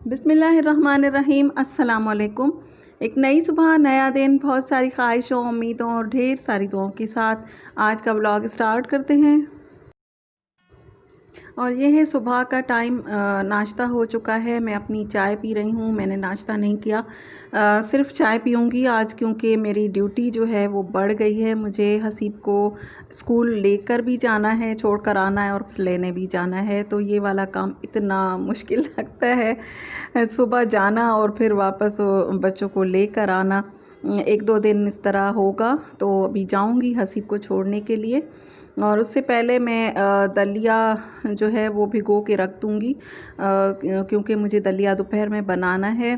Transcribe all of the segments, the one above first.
बिस्मिल्लाहिर्रहमानिर्रहीम। अस्सलाम वालेकुम। एक नई सुबह, नया दिन, बहुत सारी ख्वाहिशों, उम्मीदों और ढेर सारी दुआओं के साथ आज का व्लॉग स्टार्ट करते हैं। और ये है सुबह का टाइम। नाश्ता हो चुका है। मैं अपनी चाय पी रही हूँ। मैंने नाश्ता नहीं किया, सिर्फ चाय पीऊँगी आज, क्योंकि मेरी ड्यूटी जो है वो बढ़ गई है। मुझे हसीब को स्कूल लेकर भी जाना है, छोड़कर आना है और लेने भी जाना है। तो ये वाला काम इतना मुश्किल लगता है, सुबह जाना और फिर वापस बच्चों को लेकर आना। एक दो दिन इस तरह होगा, तो अभी जाऊँगी हसीब को छोड़ने के लिए। और उससे पहले मैं दलिया जो है वो भिगो के रख दूँगी, क्योंकि मुझे दलिया दोपहर में बनाना है,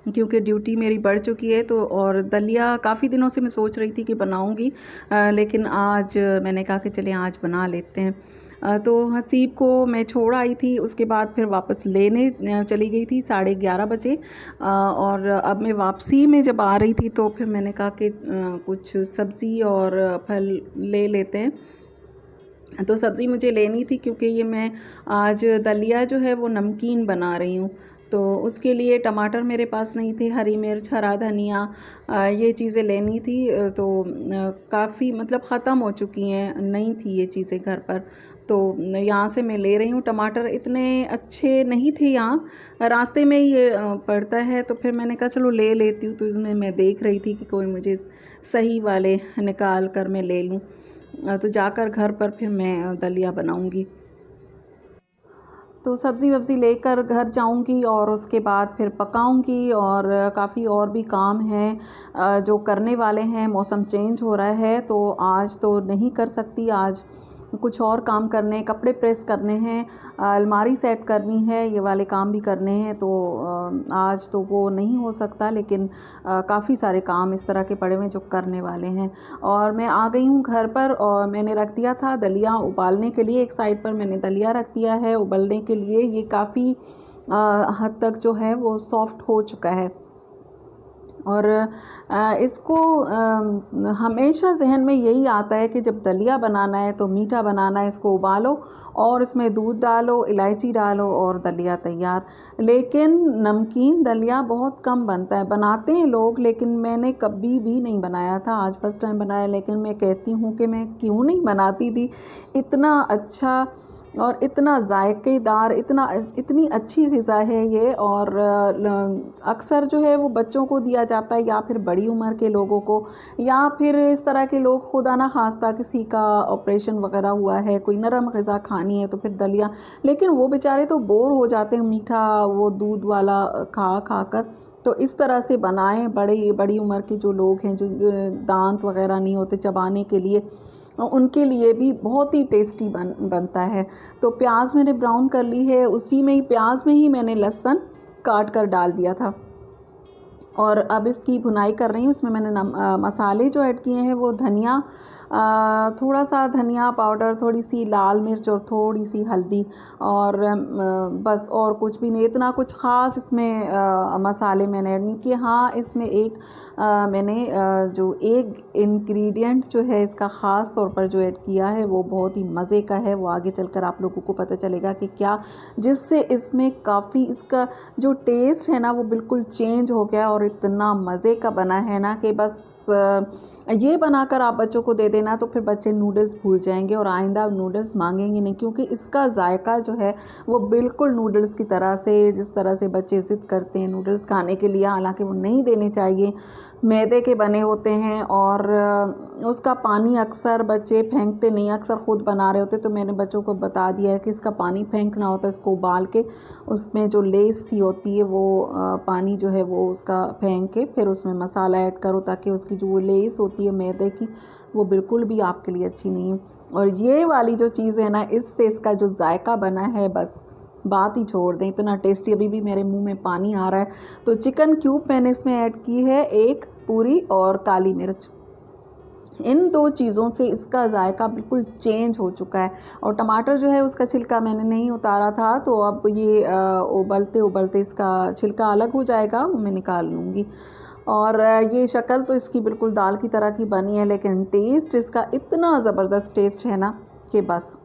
क्योंकि ड्यूटी मेरी बढ़ चुकी है। तो और दलिया काफ़ी दिनों से मैं सोच रही थी कि बनाऊँगी, लेकिन आज मैंने कहा कि चलें आज बना लेते हैं। तो हसीब को मैं छोड़ आई थी, उसके बाद फिर वापस लेने चली गई थी 11:30 बजे। और अब मैं वापसी में जब आ रही थी तो फिर मैंने कहा कि कुछ सब्ज़ी और फल ले लेते हैं। तो सब्ज़ी मुझे लेनी थी, क्योंकि ये मैं आज दलिया जो है वो नमकीन बना रही हूँ। तो उसके लिए टमाटर मेरे पास नहीं थे, हरी मिर्च, हरा धनिया, ये चीज़ें लेनी थी। तो काफ़ी मतलब ख़त्म हो चुकी हैं, नहीं थी ये चीज़ें घर पर। तो यहाँ से मैं ले रही हूँ। टमाटर इतने अच्छे नहीं थे यहाँ, रास्ते में ही ये पड़ता है, तो फिर मैंने कहा चलो ले लेती हूँ। तो इसमें मैं देख रही थी कि कोई मुझे सही वाले निकाल कर मैं ले लूँ, तो जाकर घर पर फिर मैं दलिया बनाऊंगी। तो सब्ज़ी वब्ज़ी लेकर घर जाऊंगी और उसके बाद फिर पकाऊंगी। और काफ़ी और भी काम हैं जो करने वाले हैं। मौसम चेंज हो रहा है तो आज तो नहीं कर सकती। आज कुछ और काम करने हैं, कपड़े प्रेस करने हैं, अलमारी सेट करनी है, ये वाले काम भी करने हैं। तो आज तो वो नहीं हो सकता, लेकिन काफ़ी सारे काम इस तरह के पड़े हुए हैं जो करने वाले हैं। और मैं आ गई हूँ घर पर और मैंने रख दिया था दलिया उबालने के लिए। एक साइड पर मैंने दलिया रख दिया है उबलने के लिए। ये काफ़ी हद तक जो है वो सॉफ्ट हो चुका है। और इसको हमेशा जहन में यही आता है कि जब दलिया बनाना है तो मीठा बनाना है, इसको उबालो और इसमें दूध डालो, इलायची डालो और दलिया तैयार। लेकिन नमकीन दलिया बहुत कम बनता है, बनाते हैं लोग, लेकिन मैंने कभी भी नहीं बनाया था। आज फर्स्ट टाइम बनाया। लेकिन मैं कहती हूँ कि मैं क्यों नहीं बनाती थी। इतना अच्छा और इतना जायकेदार, इतनी अच्छी ग़िज़ा है ये। और अक्सर जो है वो बच्चों को दिया जाता है, या फिर बड़ी उम्र के लोगों को, या फिर इस तरह के लोग, खुदा ना खास्ता किसी का ऑपरेशन वगैरह हुआ है, कोई नरम ग़िज़ा खानी है तो फिर दलिया। लेकिन वो बेचारे तो बोर हो जाते हैं मीठा वो दूध वाला खा खा कर। तो इस तरह से बनाएं। बड़ी उम्र के जो लोग हैं, जो दांत वगैरह नहीं होते चबाने के लिए, उनके लिए भी बहुत ही टेस्टी बनता है। तो प्याज मैंने ब्राउन कर ली है, उसी में ही प्याज में ही मैंने लहसुन काट कर डाल दिया था। और अब इसकी भुनाई कर रही हूँ। इसमें मैंने मसाले जो ऐड किए हैं वो धनिया, थोड़ा सा धनिया पाउडर, थोड़ी सी लाल मिर्च और थोड़ी सी हल्दी, और बस और कुछ भी नहीं। इतना कुछ ख़ास इसमें मसाले मैंने ऐड नहीं किए। हाँ, इसमें एक मैंने जो एक इंग्रेडिएंट जो है इसका ख़ास तौर पर जो ऐड किया है वो बहुत ही मज़े का है। वो आगे चलकर आप लोगों को पता चलेगा कि क्या, जिससे इसमें काफ़ी इसका जो टेस्ट है ना वो बिल्कुल चेंज हो गया और इतना मज़े का बना है ना कि बस ये बनाकर आप बच्चों को दे देना तो फिर बच्चे नूडल्स भूल जाएंगे और आइंदा नूडल्स मांगेंगे नहीं, क्योंकि इसका जायका जो है वो बिल्कुल नूडल्स की तरह से, जिस तरह से बच्चे ज़िद करते हैं नूडल्स खाने के लिए, हालांकि वो नहीं देने चाहिए, मैदे के बने होते हैं। और उसका पानी अक्सर बच्चे फेंकते नहीं, अक्सर ख़ुद बना रहे होते। तो मैंने बच्चों को बता दिया है कि इसका पानी फेंकना होता है, इसको उबाल के उसमें जो लेस सी होती है वो पानी जो है वो उसका फेंक के फिर उसमें मसाला ऐड करो, ताकि उसकी जो वो लेस होती है मैदे की वो बिल्कुल भी आपके लिए अच्छी नहीं है। और ये वाली जो चीज़ है ना, इससे इसका जो जायका बना है बस बात ही छोड़ दें, इतना टेस्टी। अभी भी मेरे मुंह में पानी आ रहा है। तो चिकन क्यूब मैंने इसमें ऐड की है, एक पूरी, और काली मिर्च। इन दो चीज़ों से इसका जायका बिल्कुल चेंज हो चुका है। और टमाटर जो है उसका छिलका मैंने नहीं उतारा था, तो अब ये उबलते उबलते इसका छिलका अलग हो जाएगा, वो मैं निकाल लूँगी। और ये शक्ल तो इसकी बिल्कुल दाल की तरह की बनी है, लेकिन टेस्ट इसका इतना ज़बरदस्त टेस्ट है ना कि बस।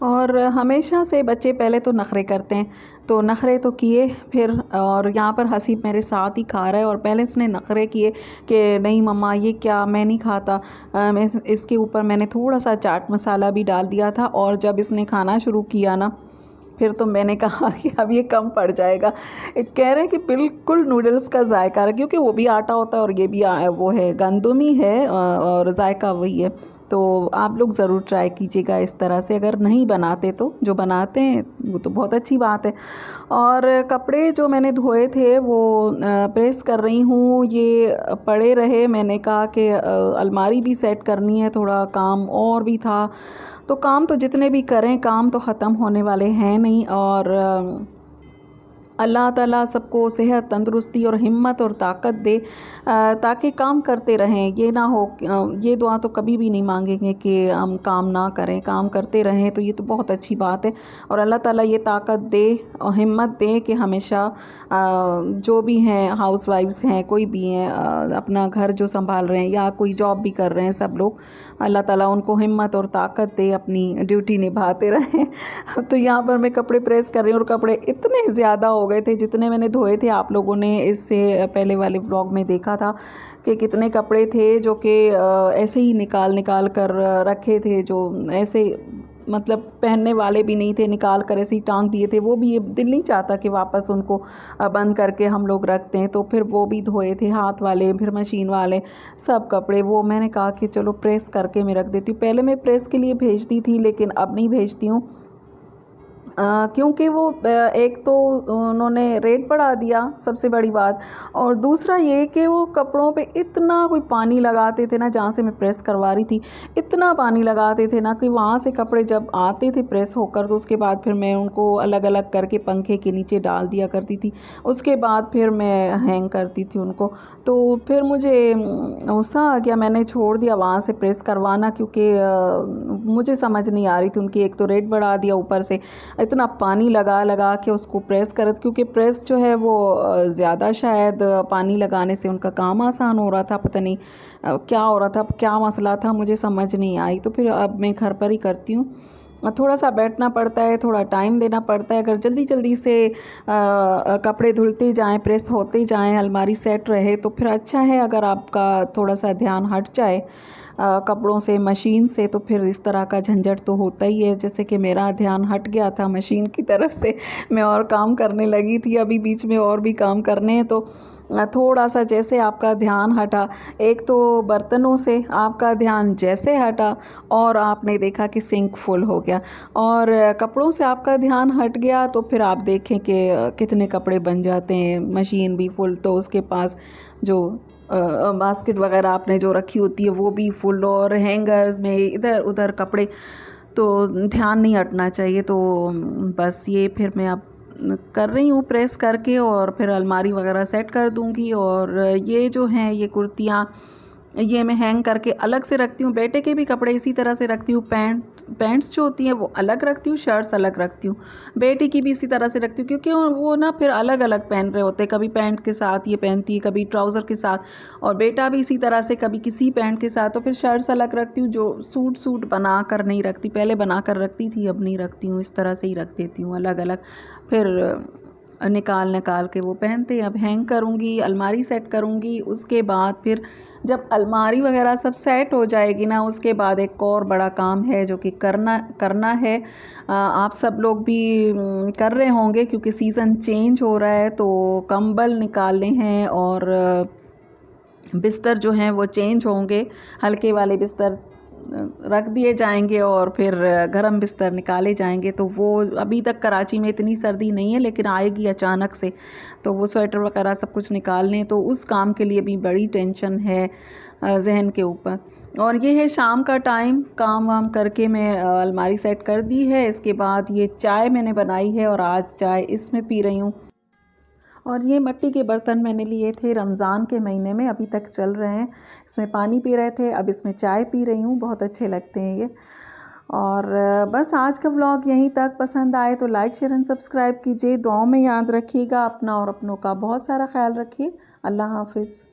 और हमेशा से बच्चे पहले तो नखरे करते हैं, तो नखरे तो किए फिर, और यहाँ पर हसीब मेरे साथ ही खा रहा है और पहले इसने नखरे किए कि नहीं मम्मा ये क्या, मैं नहीं खाता। मैं इसके ऊपर मैंने थोड़ा सा चाट मसाला भी डाल दिया था, और जब इसने खाना शुरू किया ना फिर तो मैंने कहा कि अब ये कम पड़ जाएगा। कह रहे हैं कि बिल्कुल नूडल्स का जायका है, क्योंकि वो भी आटा होता है और ये भी वो है गंदम ही है, और जायका वही है। तो आप लोग ज़रूर ट्राई कीजिएगा इस तरह से, अगर नहीं बनाते तो। जो बनाते हैं वो तो बहुत अच्छी बात है। और कपड़े जो मैंने धोए थे वो प्रेस कर रही हूँ, ये पड़े रहे। मैंने कहा कि अलमारी भी सेट करनी है, थोड़ा काम और भी था। तो काम तो जितने भी करें, काम तो ख़त्म होने वाले हैं नहीं। और अल्लाह ताला सबको सेहत, तंदुरुस्ती और हिम्मत और ताकत दे, ताकि काम करते रहें। ये ना हो, ये दुआ तो कभी भी नहीं मांगेंगे कि हम काम ना करें, काम करते रहें, तो ये तो बहुत अच्छी बात है। और अल्लाह ताला ये ताकत दे और हिम्मत दे कि हमेशा जो भी हैं, हाउस वाइफ्स हैं, कोई भी हैं, अपना घर जो संभाल रहे हैं या कोई जॉब भी कर रहे हैं, सब लोग अल्लाह ताला उनको हिम्मत और ताकत दे, अपनी ड्यूटी निभाते रहें। तो यहाँ पर मैं कपड़े प्रेस कर रही हूँ और कपड़े इतने ज़्यादा हो गए थे जितने मैंने धोए थे। आप लोगों ने इससे पहले वाले व्लॉग में देखा था कि कितने कपड़े थे जो कि ऐसे ही निकाल निकाल कर रखे थे, जो ऐसे मतलब पहनने वाले भी नहीं थे, निकाल कर ऐसे ही टांग दिए थे। वो भी ये दिल नहीं चाहता कि वापस उनको बंद करके हम लोग रखते हैं, तो फिर वो भी धोए थे, हाथ वाले फिर मशीन वाले सब कपड़े। वो मैंने कहा कि चलो प्रेस करके मैं रख देती हूँ। पहले मैं प्रेस के लिए भेजती थी, लेकिन अब नहीं भेजती हूँ, क्योंकि वो एक तो उन्होंने रेट बढ़ा दिया, सबसे बड़ी बात, और दूसरा ये कि वो कपड़ों पे इतना कोई पानी लगाते थे ना, जहाँ से मैं प्रेस करवा रही थी इतना पानी लगाते थे ना कि वहाँ से कपड़े जब आते थे प्रेस होकर, तो उसके बाद फिर मैं उनको अलग अलग करके पंखे के नीचे डाल दिया करती थी। उसके बाद फिर मैं हैंग करती थी उनको। तो फिर मुझे गुस्सा आ गया, मैंने छोड़ दिया वहाँ से प्रेस करवाना, क्योंकि मुझे समझ नहीं आ रही थी। उनकी एक तो रेट बढ़ा दिया, ऊपर से इतना पानी लगा लगा के उसको प्रेस कर, क्योंकि प्रेस जो है वो ज़्यादा शायद पानी लगाने से उनका काम आसान हो रहा था, पता नहीं क्या हो रहा था, क्या मसला था, मुझे समझ नहीं आई। तो फिर अब मैं घर पर ही करती हूँ। थोड़ा सा बैठना पड़ता है, थोड़ा टाइम देना पड़ता है। अगर जल्दी जल्दी से कपड़े धुलते जाएं, प्रेस होते जाएं, अलमारी सेट रहे तो फिर अच्छा है। अगर आपका थोड़ा सा ध्यान हट जाए कपड़ों से, मशीन से, तो फिर इस तरह का झंझट तो होता ही है। जैसे कि मेरा ध्यान हट गया था मशीन की तरफ से, मैं और काम करने लगी थी, अभी बीच में और भी काम करने हैं। तो थोड़ा सा जैसे आपका ध्यान हटा, एक तो बर्तनों से आपका ध्यान जैसे हटा और आपने देखा कि सिंक फुल हो गया, और कपड़ों से आपका ध्यान हट गया, तो फिर आप देखें कि कितने कपड़े बन जाते हैं, मशीन भी फुल, तो उसके पास जो बास्केट वगैरह आपने जो रखी होती है वो भी फुल, और हैंगर्स में इधर उधर कपड़े। तो ध्यान नहीं हटना चाहिए। तो बस ये फिर मैं अब कर रही हूँ प्रेस करके, और फिर अलमारी वगैरह सेट कर दूँगी। और ये जो हैं ये कुर्तियाँ, ये मैं हैंग करके अलग से रखती हूँ। बेटे के भी कपड़े इसी तरह से रखती हूँ, पैंट्स जो होती हैं वो अलग रखती हूँ, शर्ट्स अलग रखती हूँ। बेटी की भी इसी तरह से रखती हूँ, क्योंकि वो ना फिर अलग अलग पहन रहे होते हैं, कभी पैंट के साथ ये पहनती है, कभी ट्राउज़र के साथ, और बेटा भी इसी तरह से कभी किसी पैंट के साथ। तो फिर शर्ट्स अलग रखती हूँ, जो सूट बना कर नहीं रखती, पहले बना कर रखती थी, अब नहीं रखती हूँ, इस तरह से ही रख देती हूँ अलग अलग। फिर निकाल निकाल के वो पहनते हैं। अब हैंग करूँगी, अलमारी सेट करूँगी, उसके बाद फिर जब अलमारी वगैरह सब सेट हो जाएगी ना, उसके बाद एक और बड़ा काम है जो कि करना है। आप सब लोग भी कर रहे होंगे, क्योंकि सीज़न चेंज हो रहा है, तो कंबल निकालने हैं और बिस्तर जो हैं वो चेंज होंगे। हल्के वाले बिस्तर रख दिए जाएंगे और फिर गर्म बिस्तर निकाले जाएंगे। तो वो अभी तक कराची में इतनी सर्दी नहीं है, लेकिन आएगी अचानक से, तो वो स्वेटर वगैरह सब कुछ निकालने, तो उस काम के लिए भी बड़ी टेंशन है जहन के ऊपर। और ये है शाम का टाइम, काम वाम करके मैं अलमारी सेट कर दी है। इसके बाद ये चाय मैंने बनाई है और आज चाय इसमें पी रही हूँ। और ये मिट्टी के बर्तन मैंने लिए थे रमज़ान के महीने में, अभी तक चल रहे हैं। इसमें पानी पी रहे थे, अब इसमें चाय पी रही हूँ, बहुत अच्छे लगते हैं ये। और बस आज का व्लॉग यहीं तक। पसंद आए तो लाइक शेयर एंड सब्सक्राइब कीजिए। दुआओं में याद रखिएगा अपना और अपनों का बहुत सारा ख्याल रखिए। अल्लाह हाफिज़।